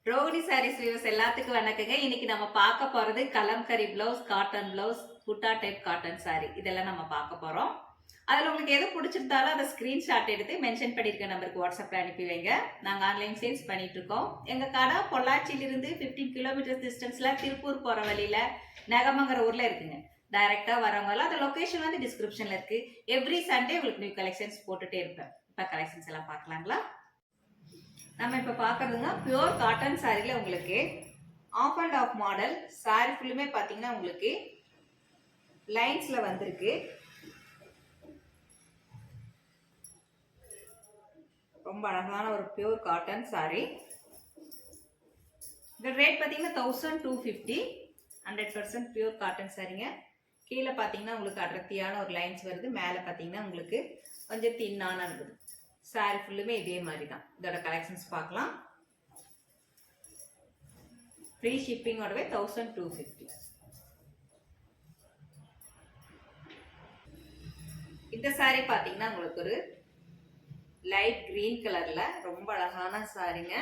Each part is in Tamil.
ரோகிணி சாரீஸ் வியூஸ் எல்லாத்துக்கும் வணக்கங்க. இன்னைக்கு நம்ம பார்க்க போறது கலம்கரி பிளவுஸ், காட்டன் பிளவுஸ், புட்டா டைப் காட்டன் சாரி இதெல்லாம் நம்ம பார்க்க போறோம். அதுல உங்களுக்கு எது பிடிச்சிருந்தாலும் அதை ஸ்கிரீன்ஷாட் எடுத்து மென்ஷன் பண்ணிருக்க நம்பருக்கு வாட்ஸ்அப்ல அனுப்பி வைங்க. நாங்க ஆன்லைன் சேல்ஸ் பண்ணிட்டு இருக்கோம். எங்க கடை பொள்ளாச்சியிலிருந்து 15 கிலோமீட்டர் டிஸ்டன்ஸ்ல திருப்பூர் போற வழியில நெகமங்கர ஊர்ல இருக்குங்க. டைரக்டா வரவங்க அந்த லொகேஷன் வந்து டிஸ்கிரிப்ஷன்ல இருக்கு. எவ்ரி சண்டே உங்களுக்கு நியூ கலெக்ஷன்ஸ் போட்டுட்டே இருப்பேன். இப்ப கலெக்ஷன்ஸ் எல்லாம் பார்க்கலாங்களா? நம்ம இப்போ பார்க்கறதுங்க பியூர் காட்டன் சாரியில் உங்களுக்கு half and half model sari ஃபுல்லுமே பார்த்தீங்கன்னா உங்களுக்கு லைன்ஸில் வந்திருக்கு. ரொம்ப அழகான ஒரு பியூர் காட்டன் சாரி. இந்த ரேட் பார்த்தீங்கன்னா 1250. 100% பியூர் காட்டன் சாரிங்க. கீழே பார்த்தீங்கன்னா உங்களுக்கு அடர்த்தியான ஒரு லைன்ஸ் வருது. மேலே பார்த்தீங்கன்னா உங்களுக்கு கொஞ்சம் தின்னான இருக்குது. சாரி ஃபுல்லுமே இதே மாதிரி தான். இதோட கலெக்ஷன்ஸ் பார்க்கலாம். ஃப்ரீ ஷிப்பிங்கோடவே 1250. இந்த சாரி பார்த்தீங்கன்னா உங்களுக்கு ஒரு லைட் கிரீன் கலர்ல ரொம்ப அழகான சாரிங்க.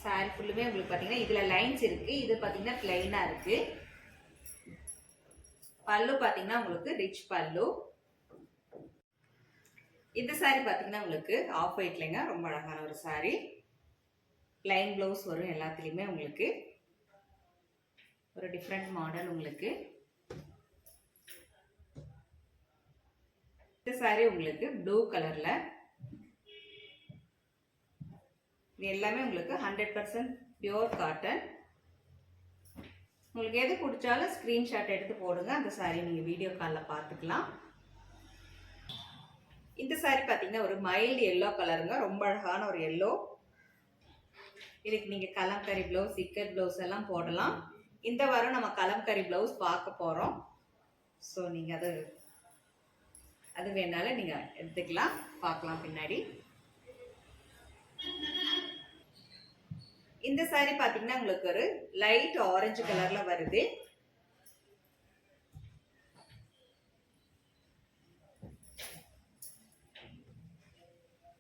சாரி ஃபுல்லுமே உங்களுக்கு பார்த்தீங்கன்னா இதுல லைன்ஸ் இருக்கு. இது பார்த்தீங்கன்னா பிளைனா இருக்கு. பல்லு பார்த்தீங்கன்னா உங்களுக்கு ரிச் பல்லு. இந்த சாரி பார்த்தீங்கன்னா உங்களுக்கு ஆஃப் ஒயிட்லங்க ரொம்ப அழகான ஒரு சாரி. பிளைன் பிளவுஸ் வரும். எல்லாத்துலேயுமே உங்களுக்கு ஒரு டிஃப்ரெண்ட் மாடல். உங்களுக்கு இந்த சாரி உங்களுக்கு ப்ளூ கலர்ல. இது எல்லாமே உங்களுக்கு 100% பியூர் காட்டன். உங்களுக்கு எது பிடிச்சாலும் ஸ்கிரீன்ஷாட் எடுத்து போடுங்க. அந்த சாரி நீங்க வீடியோ காலில் பார்த்துக்கலாம். இந்த சாரி பார்த்தீங்கன்னா ஒரு மைல்டு எல்லோ கலருங்க. ரொம்ப அழகான ஒரு எல்லோ. இதுக்கு நீங்கள் கலம்கரி ப்ளவுஸ், சிக்கர் ப்ளவுஸ் எல்லாம் போடலாம். இந்த வாரம் நம்ம கலம்கரி ப்ளவுஸ் பார்க்க போகிறோம். ஸோ நீங்கள் அது வேணாலும் நீங்கள் எடுத்துக்கலாம். பார்க்கலாம் பின்னாடி. இந்த சாரி பார்த்தீங்கன்னா உங்களுக்கு ஒரு லைட் ஆரஞ்சு கலரில் வருது.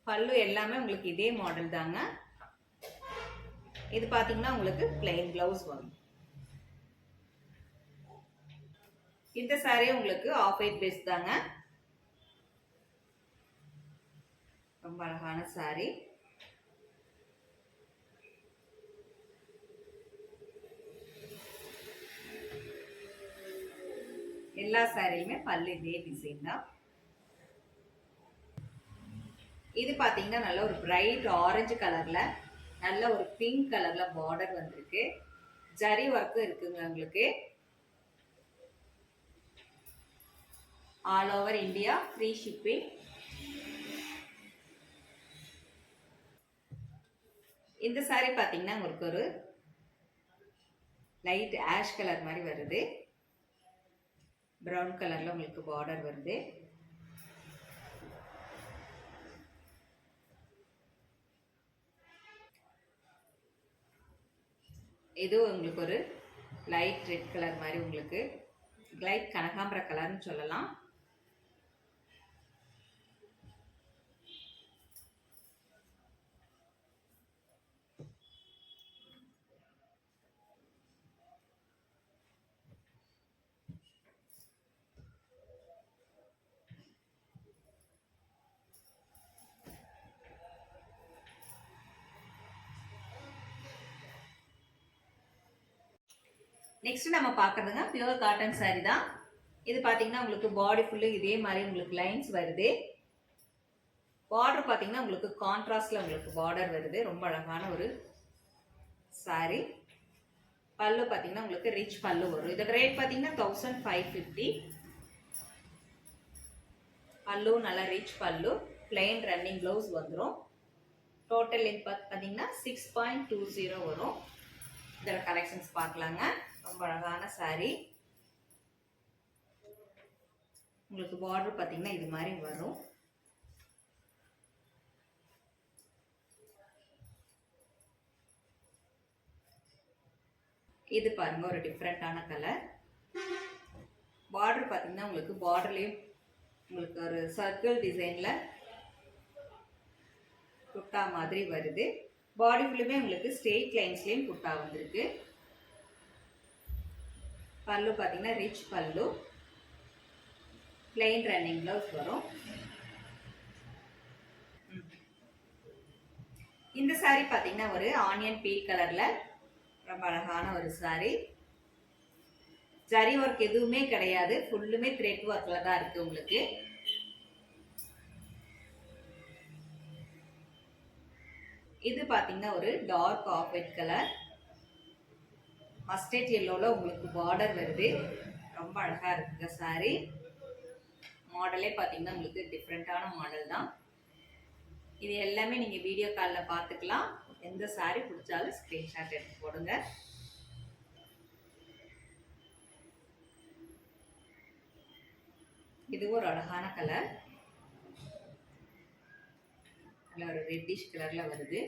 பல்லு எல்லாமே உங்களுக்கு இதே மாடல் தாங்க. இது பாத்தீங்கன்னா உங்களுக்கு பிளைன் பிளவுஸ் வரும். இந்த சாரி உங்களுக்கு ஆஃப் ஒயிட் பேஸ் தாங்க. ரொம்ப அழகான சாரி. எல்லா சாரியுமே பல்லு இதே டிசைன் தான். இது பாத்தீங்கன்னா நல்ல ஒரு பிரைட் ஆரஞ்சு கலர்ல நல்ல ஒரு பிங்க் கலர்ல பார்டர் வந்திருக்கு. ஜரி ஒர்க்கும் இருக்குங்க. உங்களுக்கு all over India free shipping. இந்த சாரி பாத்தீங்கன்னா உங்களுக்கு ஒரு லைட் ஆஷ் கலர் மாதிரி வருது. பிரவுன் கலர்ல உங்களுக்கு பார்டர் வருது. இது உங்களுக்கு ஒரு லைட் ரெட் கலர் மாதிரி, உங்களுக்கு லைட் கனகாம்பர கலர்னு சொல்லலாம். நெக்ஸ்ட் நம்ம பார்க்கறதுங்க பியூர் காட்டன் சாரி தான். இது பாத்தீங்கன்னா உங்களுக்கு பாடி ஃபுல்லு இதே மாதிரி உங்களுக்கு லைன்ஸ் வருது. பார்டர் பாத்தீங்கன்னா உங்களுக்கு கான்ட்ராஸ்ட்ல உங்களுக்கு பார்டர் வருது. ரொம்ப அழகான ஒரு சாரி. பல்லு பாத்தீங்கன்னா உங்களுக்கு ரிச் பல்லு வரும். இதோட ரேட் பாத்தீங்கன்னா 1550. பல்லு நல்ல ரிச் பல்லு. பிளைன் ரன்னிங் பிளவுஸ் வந்துடும். டோட்டல் லென்த் பாத்தீங்கன்னா 6.20 வரும். இதோட கலெக்ஷன்ஸ் பார்க்கலாங்க. ரொம்ப அழகான சாரி. உங்களுக்கு பார்டர் பாத்தீங்கன்னா இது மாதிரி வரும். இது பாருங்க ஒரு டிஃப்ரெண்டான கலர். பார்டர் பாத்தீங்கன்னா உங்களுக்கு பார்டர்லயும் உங்களுக்கு ஒரு சர்க்கிள் டிசைன்ல புட்டா மாதிரி வருது. பாடி ஃபுல்லுமே உங்களுக்கு ஸ்ட்ரெயிட் லைன்ஸ்லேயும் புட்டா வந்திருக்கு. பல்லு பார்த்தீங்கன்னா ரிச் பல்லு, பிளெயின் ரன்னிங் ப்ளவுஸ் வரும். இந்த சாரீ பார்த்தீங்கன்னா ஒரு ஆனியன் பீல் கலர்ல ரொம்ப அழகான ஒரு சாரீ. ஜரி ஒர்க் எதுவுமே கிடையாது, ஃபுல்லுமே த்ரெட் ஒர்க்ல தான் இருக்கு உங்களுக்கு. இது பார்த்தீங்கன்னா ஒரு dark off white colour, mustard yellow உங்களுக்கு பார்டர் வருது. ரொம்ப அழகா இருக்குங்க சாரி. மாடலே பார்த்தீங்கன்னா உங்களுக்கு டிஃப்ரெண்டான மாடல் தான். இது எல்லாமே நீங்க வீடியோ காலில் பார்த்துக்கலாம். எந்த சாரி பிடிச்சாலும் ஸ்கிரீன்ஷாட் எடுத்து போடுங்க. இது ஒரு அழகான கலர், நல்ல ஒரு ரெட்டிஷ் கலர்ல வருது.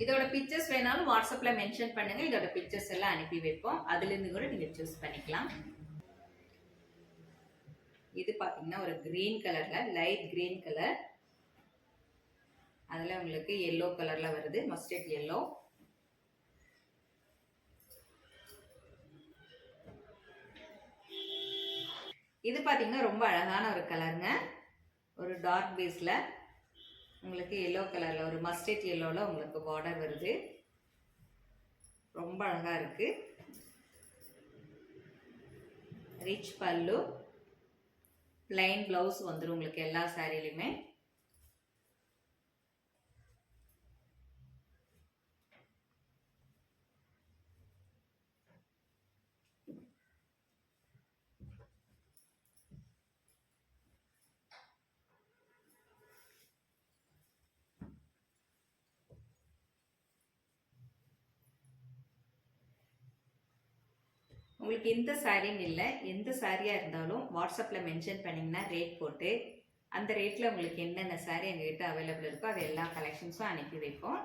இதோட பிக்சர்ஸ் வேணாலும் வாட்ஸ்அப்ல மென்ஷன் பண்ணுங்க, இதோட பிக்சர்ஸ் எல்லாம் அனுப்பி வைப்போம். அதுல இருந்து கூட நீங்க சூஸ் பண்ணிக்கலாம். இது பாத்தீங்கன்னா ஒரு கிரீன் கலர்ல, லைட் கிரீன் கலர், அதுல உங்களுக்கு எல்லோ கலர்ல வருது, மஸ்டர்ட் எல்லோ. இது பாத்தீங்கன்னா ரொம்ப அழகான ஒரு கலருங்க. ஒரு டார்க் பேஸ்ல உங்களுக்கு எல்லோ கலர்ல ஒரு மஸ்டர்ட் எல்லோல உங்களுக்கு பார்டர் வருது. ரொம்ப அழகா இருக்கு. ரிச் பல்லு, பிளைன் பிளவுஸ் வந்துடும் உங்களுக்கு எல்லா சாரிலையுமே. உங்களுக்கு இந்த சாரின்னு இல்லை, எந்த சாரியாக இருந்தாலும் வாட்ஸ்அப்பில் மென்ஷன் பண்ணிங்கன்னா ரேட் போட்டு அந்த ரேட்டில் உங்களுக்கு என்னென்ன சாரி எங்ககிட்ட அவைலபிள் இருக்கோ அது எல்லா கலெக்ஷன்ஸும் அனுப்பி வைப்போம்.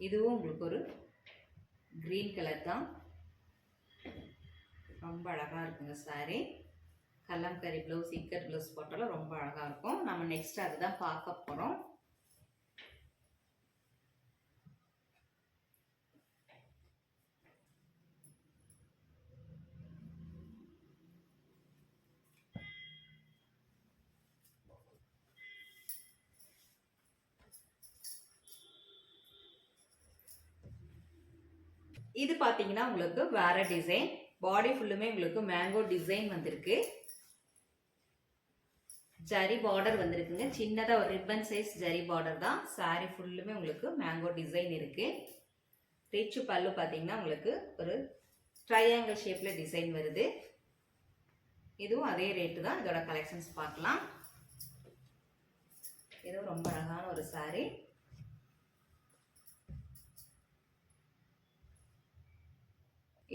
இதுவும் உங்களுக்கு ஒரு கிரீன் கலர் தான், ரொம்ப அழகாக இருக்குங்க sorry. Kalamkari blouse, ikat blouse போட்டாலும் ரொம்ப அழகாக இருக்கும். நம்ம நெக்ஸ்ட் அதுதான் பார்க்க போகிறோம். இது பாத்தீங்கன்னா உங்களுக்கு வேற டிசைன், பாடி ஃபுல்லுமே உங்களுக்கு மேங்கோ டிசைன் வந்திருக்கு. ஜரி பார்டர் வந்திருக்குங்க, சின்னதா ஒரு ரிப்பன் சைஸ் ஜரி பார்டர் தான். சாரி ஃபுல்லுமே உங்களுக்கு மேங்கோ டிசைன் இருக்கு. ரிச் பல்லு பாத்தீங்கன்னா உங்களுக்கு ஒரு ட்ரையாங்கிள் ஷேப்ல டிசைன் வருது. இதுவும் அதே ரேட்டு தான். இதோட கலெக்ஷன்ஸ் பார்க்கலாம். இதுவும் ரொம்ப அழகான ஒரு சாரி.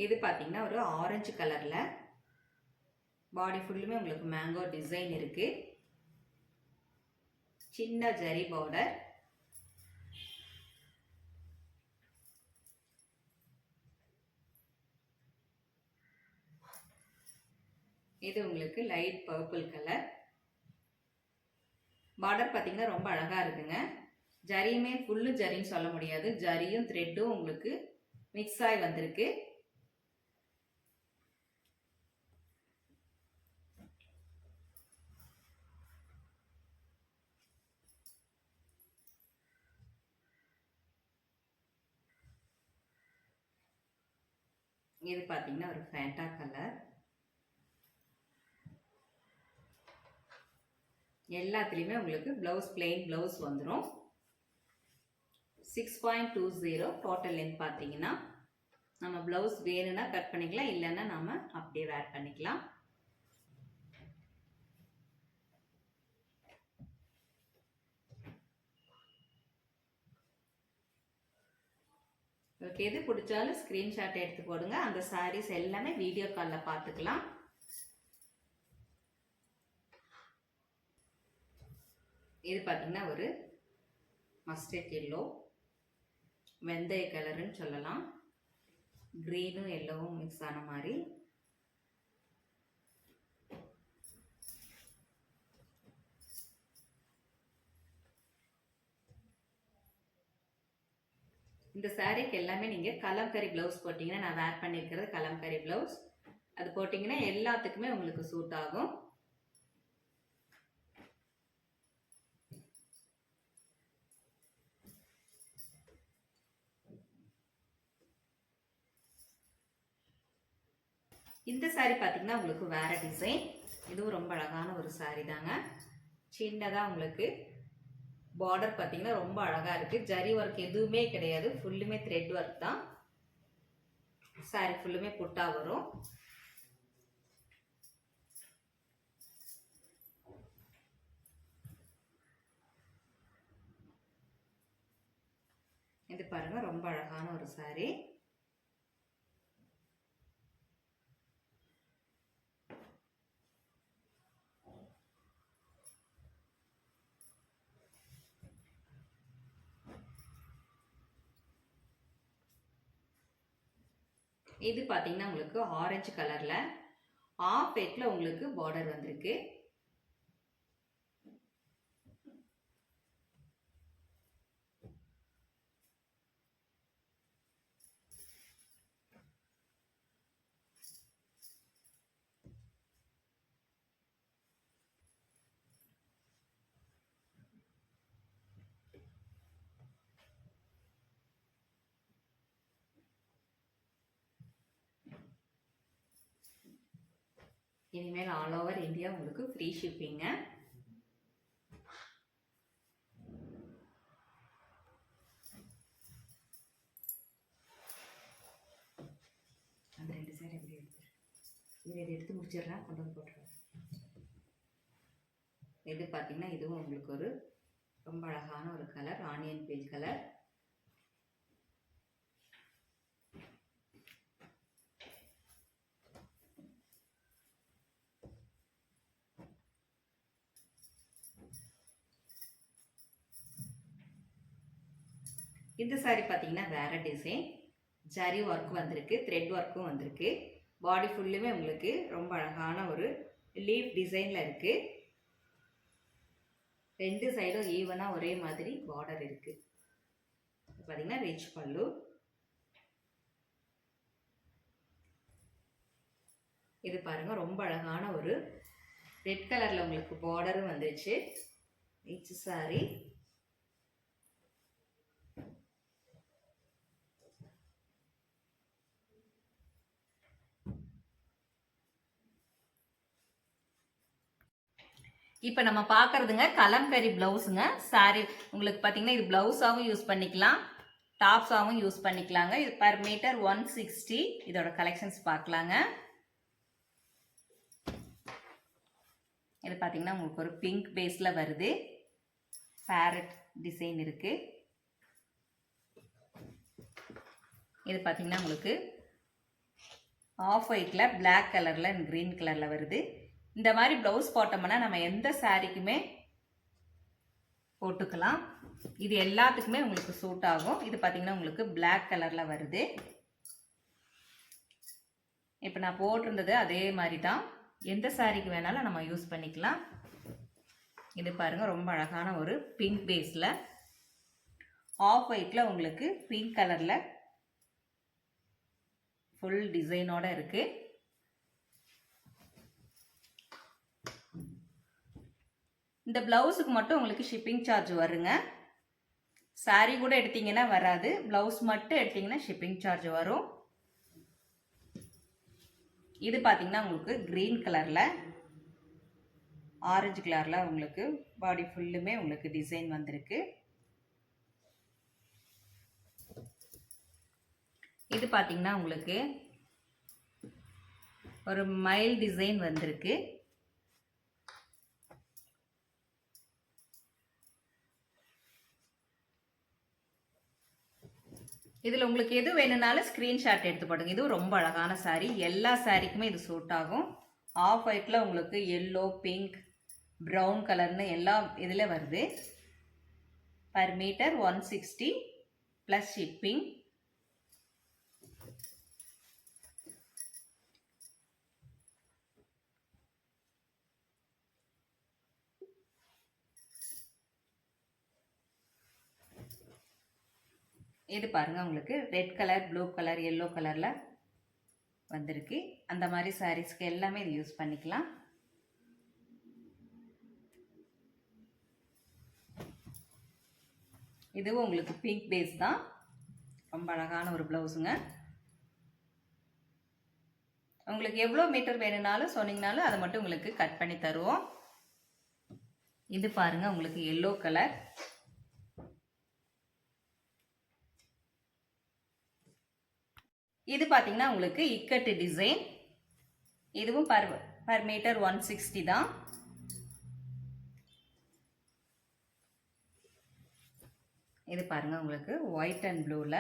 இது பார்த்தீங்கன்னா ஒரு ஆரஞ்சு கலர்ல, பாடி ஃபுல்லுமே உங்களுக்கு மேங்கோ டிசைன் இருக்கு. சின்ன ஜரி பார்டர். இது உங்களுக்கு லைட் பர்பிள் கலர். பார்டர் பார்த்தீங்கன்னா ரொம்ப அழகா இருக்குங்க. ஜரியுமே ஃபுல்லு ஜரின்னு சொல்ல முடியாது, ஜரியும் த்ரெட்டும் உங்களுக்கு மிக்ஸ் ஆகி வந்திருக்கு. இது பார்த்தீங்கன்னா ஒரு ஃபேண்டா கலர். எல்லாத்துலேயுமே உங்களுக்கு ப்ளவுஸ் பிளெயின் ப்ளவுஸ் வந்துடும். 6.20 டோட்டல் லென்த் பார்த்தீங்கன்னா நம்ம ப்ளவுஸ் வேணும்னா கட் பண்ணிக்கலாம், இல்லைன்னா நம்ம அப்படியே வேர் பண்ணிக்கலாம். உங்களுக்கு எது பிடிச்சாலும் ஸ்க்ரீன்ஷாட் எடுத்து போடுங்க. அந்த சாரீஸ் எல்லாமே வீடியோ காலில் பார்த்துக்கலாம். இது பார்த்தீங்கன்னா ஒரு மஸ்டர்ட் எல்லோ, வெந்தய கலருன்னு சொல்லலாம். க்ரீனும் எல்லோவும் மிக்ஸ் ஆன மாதிரி. இந்த சாரீக்கு எல்லாமே நீங்கள் கலம்கரி ப்ளவுஸ் போட்டிங்கன்னா, நான் வேர் பண்ணியிருக்கிறது கலம்கரி ப்ளவுஸ், அது போட்டிங்கன்னா எல்லாத்துக்குமே உங்களுக்கு சூட் ஆகும். இந்த சாரீ பார்த்தீங்கன்னா உங்களுக்கு வேற டிசைன். இதுவும் ரொம்ப அழகான ஒரு சாரீ தாங்க. சின்னதாக உங்களுக்கு பார்டர் பார்த்தீங்கன்னா ரொம்ப அழகாக இருக்குது. ஜரி ஒர்க் எதுவுமே கிடையாது, ஃபுல்லுமே த்ரெட் ஒர்க் தான். சாரீ ஃபுல்லுமே புட்டா வரும். இது பாருங்க ரொம்ப அழகான ஒரு சாரீ. இது பார்த்தீங்கன்னா உங்களுக்கு ஆரஞ்சு கலர்ல ஆஃப் எட்ல உங்களுக்கு பார்டர் வந்திருக்கு. இனிமேல் ஆல் ஓவர் இந்தியா உங்களுக்கு ஃப்ரீ ஷிப்பிங்க. அந்த 2 சாரி எப்படி இதை எடுத்து முடிச்சிடுறேன், கொண்டு வந்து போட்டுருவேன். இது பார்த்தீங்கன்னா இதுவும் உங்களுக்கு ஒரு ரொம்ப அழகான ஒரு கலர், ஆனியன் பீல் கலர். இந்த சாரீ பார்த்தீங்கன்னா வேற டிசைன், ஜரி ஒர்க் வந்திருக்கு, த்ரெட் ஒர்க்கும் வந்திருக்கு. பாடி ஃபுல்லுமே உங்களுக்கு ரொம்ப அழகான ஒரு லீஃப் டிசைனில் இருக்குது. 2 சைடும் ஈவனாக ஒரே மாதிரி பார்டர் இருக்குது. பார்த்தீங்கன்னா ரிச் பல்லு. இது பாருங்க ரொம்ப அழகான ஒரு ரெட் கலரில் உங்களுக்கு பார்டரும் வந்துருச்சு. ரிச் சாரீ. இப்போ நம்ம பார்க்குறதுங்க கலம்கரி ப்ளவுஸுங்க. சாரீ உங்களுக்கு பார்த்தீங்கன்னா இது ப்ளவுஸாகவும் யூஸ் பண்ணிக்கலாம், டாப்ஸாகவும் யூஸ் பண்ணிக்கலாங்க. இது பர் மீட்டர் 160. இதோட கலெக்ஷன்ஸ் பார்க்கலாங்க. இது பார்த்தீங்கன்னா உங்களுக்கு ஒரு பிங்க் பேஸில் வருது, பேரட் டிசைன் இருக்குது. இது பார்த்தீங்கன்னா உங்களுக்கு ஆஃப் ஒயிட்டில் பிளாக் கலரில் அண்ட் க்ரீன் கலரில் வருது. இந்த மாதிரி ப்ளவுஸ் போட்டோம்னா நம்ம எந்த சாரீக்குமே போட்டுக்கலாம். இது எல்லாத்துக்குமே உங்களுக்கு சூட் ஆகும். இது பார்த்தீங்கன்னா உங்களுக்கு பிளாக் கலரில் வருது. இப்போ நான் போட்டிருந்தது அதே மாதிரி தான், எந்த சாரீக்கு வேணாலும் நம்ம யூஸ் பண்ணிக்கலாம். இது பாருங்கள் ரொம்ப அழகான ஒரு பிங்க் பேஸில் ஆஃப் ஒயிட்டில் உங்களுக்கு பிங்க் கலரில் ஃபுல் டிசைனோட இருக்குது. இந்த ப்ளவுஸுக்கு மட்டும் உங்களுக்கு ஷிப்பிங் சார்ஜ் வருங்க. சாரீ கூட எடுத்தீங்கன்னா வராது, ப்ளவுஸ் மட்டும் எடுத்தீங்கன்னா ஷிப்பிங் சார்ஜ் வரும். இது பார்த்தீங்கன்னா உங்களுக்கு க்ரீன் கலரில் ஆரஞ்சு கலரில் உங்களுக்கு பாடி ஃபுல்லுமே உங்களுக்கு டிசைன் வந்திருக்கு. இது பார்த்தீங்கன்னா உங்களுக்கு ஒரு மைல் டிசைன் வந்திருக்கு. இதில் உங்களுக்கு எது வேணும்னாலும் ஸ்க்ரீன்ஷாட் எடுத்து போடுங்க. இதுவும் ரொம்ப அழகான சாரீ, எல்லா சாரீக்குமே இது சூட் ஆகும். ஆஃப் ஒயிட்டில் உங்களுக்கு எல்லோ, பிங்க், ப்ரௌன் கலர்னு எல்லா இதில் வருது. Per metre 160 plus shipping. இது பாருங்கள் உங்களுக்கு red colour, blue colour, yellow கலரில் வந்திருக்கு. அந்த மாதிரி சாரீஸ்க்கு எல்லாமே இது யூஸ் பண்ணிக்கலாம். இதுவும் உங்களுக்கு பிங்க் பேஸ் தான். ரொம்ப அழகான ஒரு ப்ளவுஸுங்க. உங்களுக்கு எவ்வளோ மீட்டர் வேணும்னாலும் சொன்னீங்கனாலும் அதை மட்டும் உங்களுக்கு கட் பண்ணி தருவோம். இது பாருங்க உங்களுக்கு எல்லோ கலர். இது பார்த்தீங்கன்னா உங்களுக்கு இக்கட்டு டிசைன். இதுவும் பர் மீட்டர் 160 தான். இது பாருங்க உங்களுக்கு ஒயிட் அண்ட் ப்ளூவில்.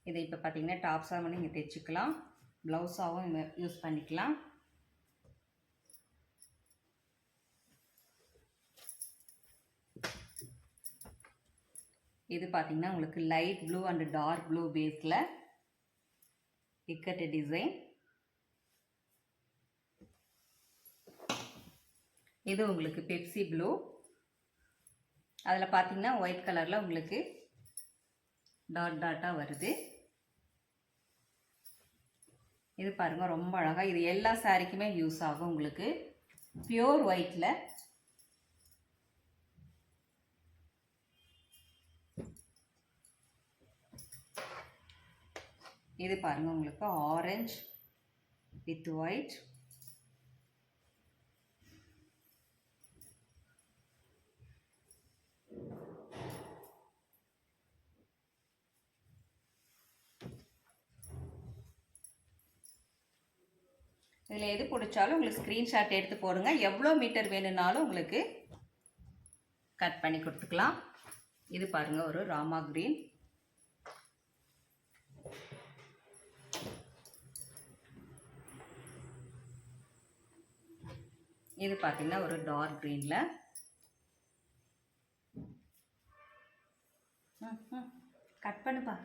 இது இப்போ பார்த்தீங்கன்னா டாப்ஸாகவும் நீங்கள் தைச்சிக்கலாம், ப்ளவுஸாகவும் யூஸ் பண்ணிக்கலாம். இது பார்த்தீங்கன்னா உங்களுக்கு light blue and dark blue பேஸில் இக்கட்டு டிசைன். இது உங்களுக்கு பெப்சி ப்ளூ. அதில் பார்த்தீங்கன்னா ஒயிட் கலரில் உங்களுக்கு டாட் டாட்டாக வருது. இது பாருங்கள் ரொம்ப அழகாக. இது எல்லா சாரிக்குமே யூஸ் ஆகும் உங்களுக்கு. பியோர் ஒயிட்டில் இது பாருங்கள் உங்களுக்கு ஆரஞ்சு வித் ஒயிட். இதில் எது பிடிச்சாலும் உங்களுக்கு ஸ்க்ரீன்ஷாட் எடுத்து போடுங்க. எவ்வளோ மீட்டர் வேணும்னாலும் உங்களுக்கு கட் பண்ணி கொடுத்துக்கலாம். இது பாருங்கள் ஒரு ராமா கிரீன். இது பார்த்தீங்கன்னா ஒரு டார்க் க்ரீனில். கட் பண்ணுப்பா.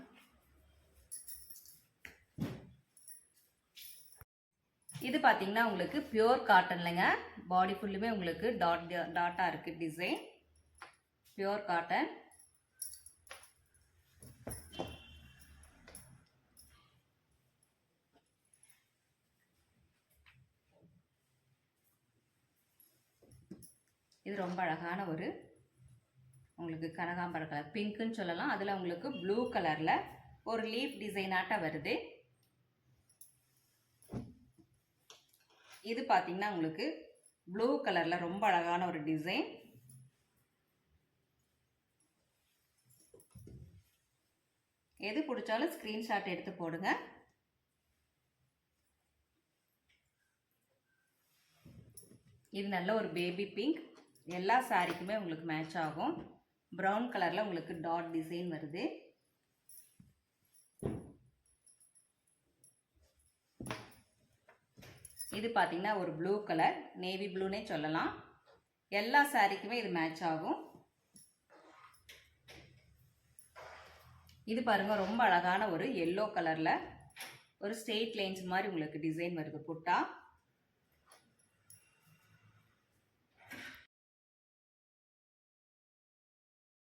இது பார்த்தீங்கன்னா உங்களுக்கு பியோர் காட்டன்லங்க. பாடி ஃபுல்லுமே உங்களுக்கு டாட்டாக இருக்குது டிசைன். Pure cotton. இது ரொம்ப அழகான ஒரு உங்களுக்கு கனகாம்பர கலர், பிங்க்குன்னு சொல்லலாம். அதில் உங்களுக்கு ப்ளூ கலரில் ஒரு லீஃப் டிசைனாட்டாக வருது. இது பார்த்தீங்கன்னா உங்களுக்கு ப்ளூ கலரில் ரொம்ப அழகான ஒரு டிசைன். எது பிடிச்சாலும் ஸ்க்ரீன்ஷாட் எடுத்து போடுங்க. இது நல்ல ஒரு பேபி பிங்க். எல்லா சாரிக்குமே உங்களுக்கு மேட்ச் ஆகும். ப்ரௌன் கலரில் உங்களுக்கு டாட் டிசைன் வருது. இது பார்த்தீங்கன்னா ஒரு ப்ளூ கலர், நேவி ப்ளூனே சொல்லலாம். எல்லா சாரிக்குமே இது மேட்ச் ஆகும். இது பாருங்க ரொம்ப அழகான ஒரு எல்லோ கலரில் ஒரு ஸ்ட்ரெயிட் லைன்ஸ் மாதிரி உங்களுக்கு டிசைன் வருது புட்டா.